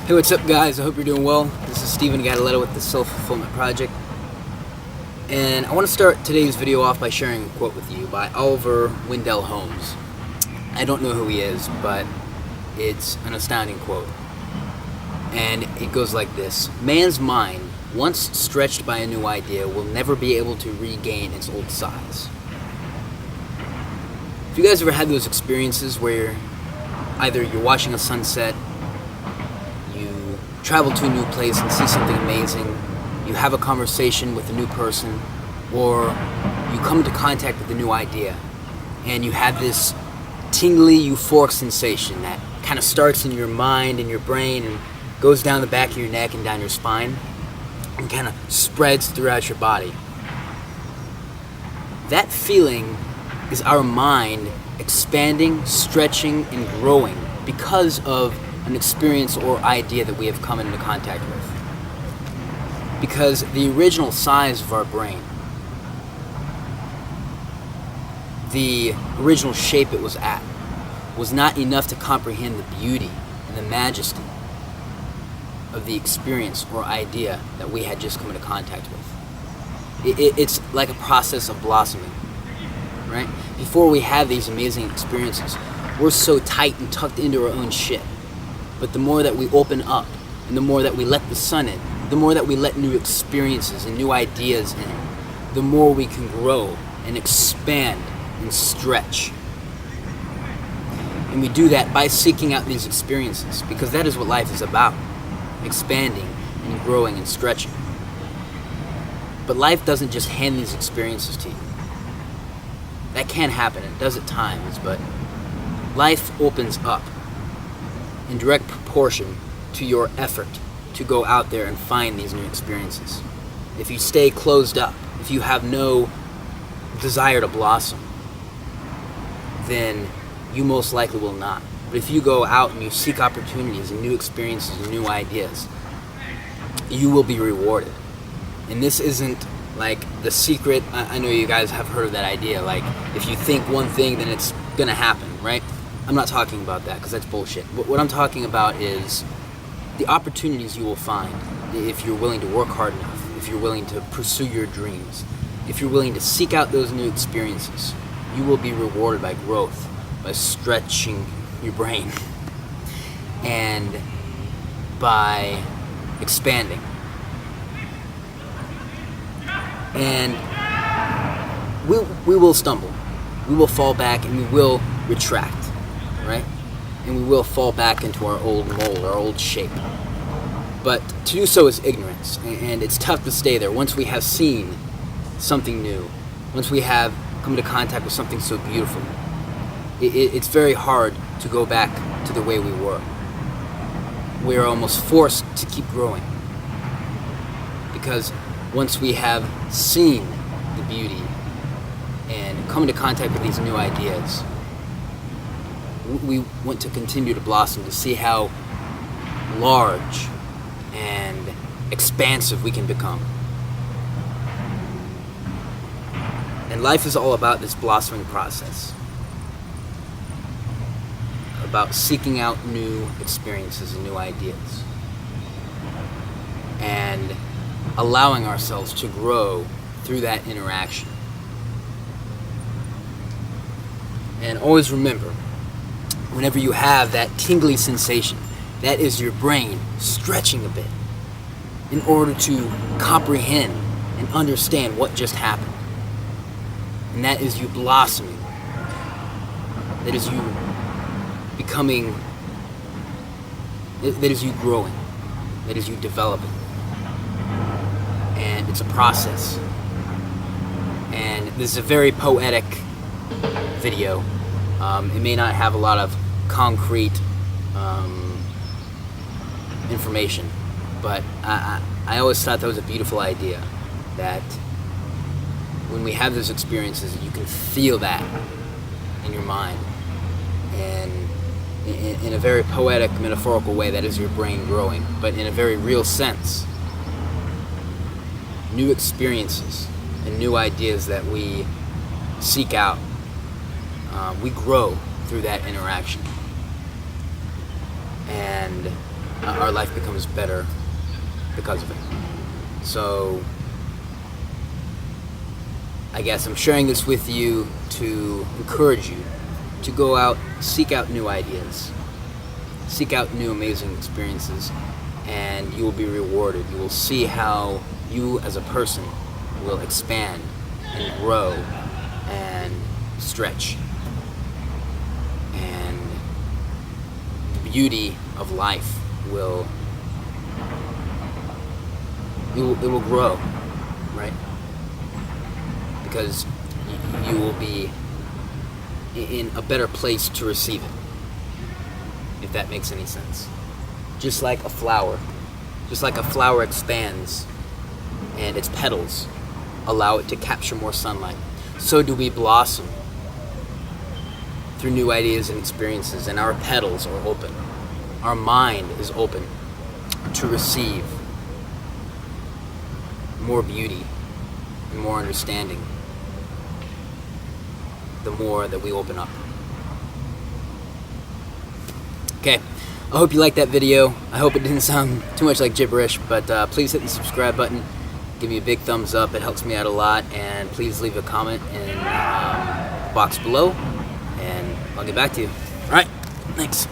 Hey, what's up, guys? I hope you're doing well. This is Steven Gataletta with the Self-Fulfillment Project. And I want to start today's video off by sharing a quote with you by Oliver Wendell Holmes. I don't know who he is, but it's an astounding quote. And it goes like this: man's mind, once stretched by a new idea, will never be able to regain its old size. Have you guys ever had those experiences where either you're watching a sunset, you travel to a new place and see something amazing, you have a conversation with a new person, or you come into contact with a new idea, and you have this tingly, euphoric sensation that kind of starts in your mind and your brain and goes down the back of your neck and down your spine and kind of spreads throughout your body. That feeling is our mind expanding, stretching, and growing because of an experience or idea that we have come into contact with. Because the original size of our brain, the original shape it was at, was not enough to comprehend the beauty and the majesty of the experience or idea that we had just come into contact with. It's like a process of blossoming, right? Before we have these amazing experiences, we're so tight and tucked into our own shit. But the more that we open up, and the more that we let the sun in, the more that we let new experiences and new ideas in, the more we can grow and expand and stretch. And we do that by seeking out these experiences, because that is what life is about: expanding and growing and stretching. But life doesn't just hand these experiences to you. That can happen, it does at times, but life opens up in direct proportion to your effort to go out there and find these new experiences. If you stay closed up, if you have no desire to blossom, then you most likely will not. But if you go out and you seek opportunities and new experiences and new ideas, you will be rewarded. And this isn't like the secret. I know you guys have heard of that idea, like if you think one thing, then it's gonna happen, right? I'm not talking about that, because that's bullshit. What I'm talking about is the opportunities you will find if you're willing to work hard enough, if you're willing to pursue your dreams, if you're willing to seek out those new experiences. You will be rewarded by growth, by stretching your brain, and by expanding. And we will stumble, we will fall back, and we will retract, right? And we will fall back into our old mold, our old shape. But to do so is ignorance, and it's tough to stay there. Once we have seen something new, once we have come into contact with something so beautiful, it's very hard to go back to the way we were. We are almost forced to keep growing, because once we have seen the beauty and come into contact with these new ideas, we want to continue to blossom, to see how large and expansive we can become. And life is all about this blossoming process, about seeking out new experiences and new ideas, and allowing ourselves to grow through that interaction. And always remember, whenever you have that tingly sensation, that is your brain stretching a bit in order to comprehend and understand what just happened. And that is you blossoming. That is you becoming, that is you growing. That is you developing. And it's a process. And this is a very poetic video. It may not have a lot of concrete information, but I always thought that was a beautiful idea, that when we have those experiences, you can feel that in your mind, and in a very poetic, metaphorical way, that is your brain growing. But in a very real sense, new experiences and new ideas that we seek out, we grow through that interaction. And our life becomes better because of it. So I guess I'm sharing this with you to encourage you to go out, seek out new ideas, seek out new amazing experiences, and you will be rewarded. You will see how you as a person will expand and grow and stretch, and the beauty of life will grow, right? Because you will be in a better place to receive it, if that makes any sense. Just like a flower expands and its petals allow it to capture more sunlight, so do we blossom through new ideas and experiences, and our petals are open. Our mind is open to receive more beauty and more understanding the more that we open up. Okay, I hope you liked that video. I hope it didn't sound too much like gibberish, but please hit the subscribe button. Give me a big thumbs up. It helps me out a lot. And please leave a comment in the box below, and I'll get back to you. All right, thanks.